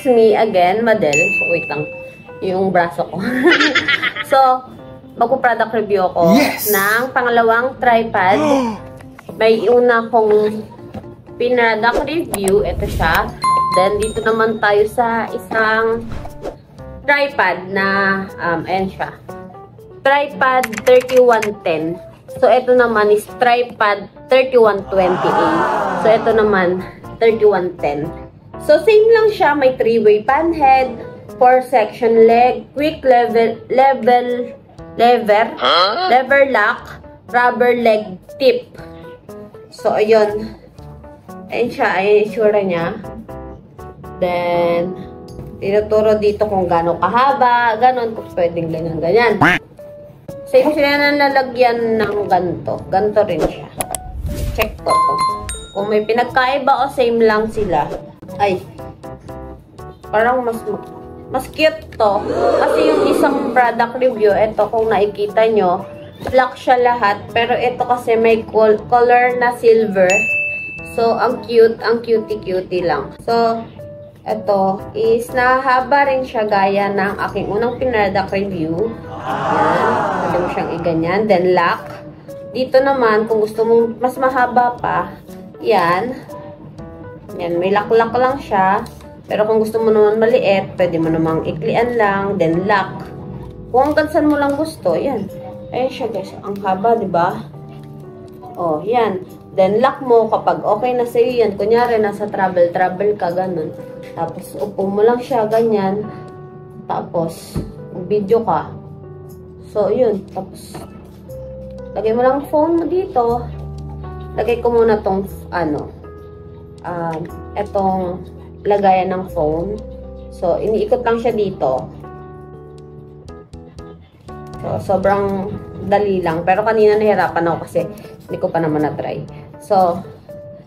It's me again, Madel. So, wait lang. Yung braso ko. So, magpo-product review ako ng pangalawang tripod. May una kong pinroduct review. Ito siya. Then, dito naman tayo sa isang tripod na, ayan siya. Tripod 3110. So, ito naman is tripod 3120A. So, ito naman 3110. So, same lang siya. May 3-way pan head, 4-section leg, quick lever lock, rubber leg tip. So, ayun. Ayun siya. Ayun yung itsura niya. Then, tinuturo dito kung gaano kahaba, ganon, kung pwedeng ganyan. Same sila ng lalagyan ng ganito. Ganito rin siya. Check ko to. Kung may pinagkaiba o same lang sila. Ay, parang mas cute to. Kasi yung isang product review, ito kung nakikita nyo, black siya lahat. Pero ito kasi may color na silver. So, ang cute, ang cutie-cutie lang. So, ito is nahaba rin siya gaya ng aking unang product review. Yan. Pwede mo siyang iganyan. Then, lock. Dito naman, kung gusto mong mas mahaba pa, yan. Yan, may lock-lock lang siya. Pero kung gusto mo naman maliit, pwede mo namang iklian lang, then lock. Kung hanggang saan mo lang gusto, yan. Ayan siya guys, ang haba, diba? Oh, yan. Then lock mo kapag okay na sa'yo yan. Kunyari, nasa travel ka, ganun. Tapos, upo mo lang siya, ganyan. Tapos, video ka. So, yun. Tapos, lagay mo lang phone mo dito. Lagay ko muna tong, etong lagayan ng phone. So, iniikot lang siya dito. So, sobrang dali lang. Pero kanina nahirapan ako kasi hindi ko pa naman na-try. So,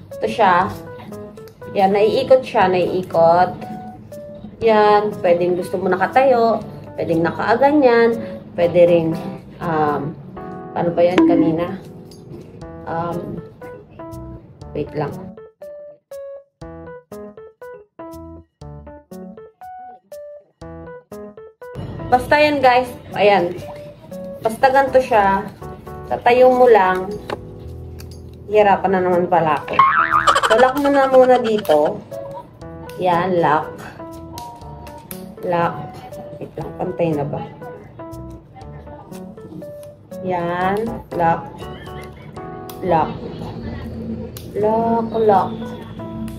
ito siya. Yan, naiikot siya. Naiikot. Yan. Pwedeng gusto mo nakatayo. Pwedeng nakaaganyan. Pwede rin, paano ba yan kanina? Wait lang. Basta yan guys, ayan. Basta ganito siya. Tatayo mo lang. Hirapan na naman pala ako. So, lock mo na muna dito. Yan, lock. Lock. Wait lang, pantay na ba? Yan, lock. Lock. Lock, lock.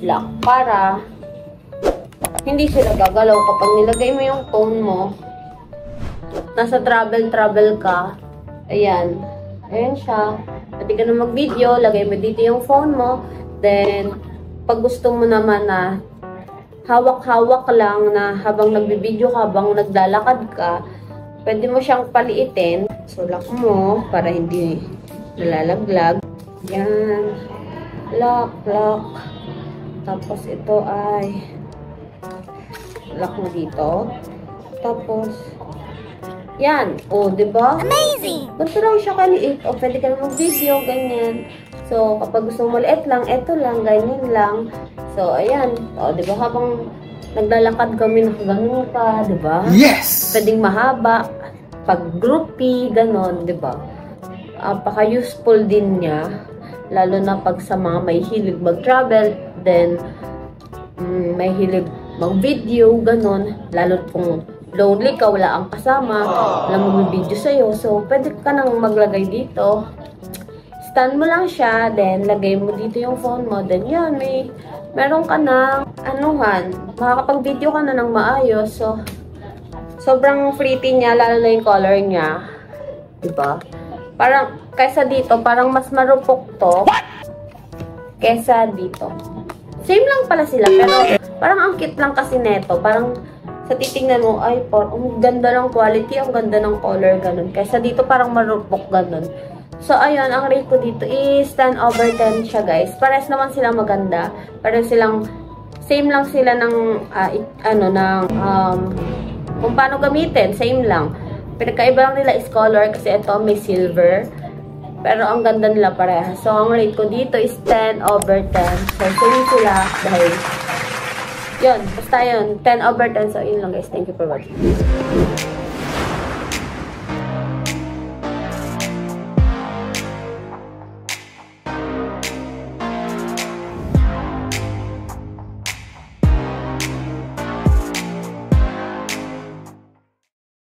Lock. Para hindi sila gagalaw kapag nilagay mo yung phone mo. Nasa travel ka. Ayan. Ayan siya. Pwede ka na mag-video. Lagay mo dito yung phone mo. Then, pag gusto mo naman na hawak-hawak lang na habang nagbi-video ka, habang naglalakad ka, pwede mo siyang paliitin. So, lock mo para hindi nalalaglag. Yan. Lock, lock. Tapos, ito ay lock mo dito. Tapos, yan. O, diba? Amazing! Gusto lang siya kaliit. O, pwede ka na mag-video, ganyan. So, kapag gusto mo maliit lang, eto lang, ganyan lang. So, ayan. O, diba? Habang naglalakad kami, nakaganon ka, diba? Yes! Pwedeng mahaba. Pag groupie, ganon, diba? Paka-useful din niya. Lalo na pag sa mga may hilig mag-travel, then, may hilig mag-video, ganon. Lalo kung lonely ka, wala ang kasama, wala mag-video sa'yo. So, pwede ka nang maglagay dito. Stand mo lang siya, then lagay mo dito yung phone mo. Then yan, meron ka ng anuhan. Makakapag-video ka na ng maayos. So, sobrang pretty niya, lalo na yung color niya. Diba? Parang, kaysa dito, parang mas marupok to. Kaysa dito. Same lang pala sila, pero parang ang cute lang kasi neto. Parang, sa titingnan mo, ay, ang ganda ng quality, ang ganda ng color, ganun. Kaysa dito, parang marupok, ganun. So, ayun, ang rate ko dito is 10/10 siya, guys. Pares naman silang maganda. Pares silang, same lang sila ng, kung paano gamitin, same lang. Pinagkaiba lang nila is color, kasi ito may silver. Pero ang ganda nila pareha. So, ang rate ko dito is 10/10. So, same sila dahil Yun, basta yun. 10 over 10. So, yun lang guys. Thank you for watching.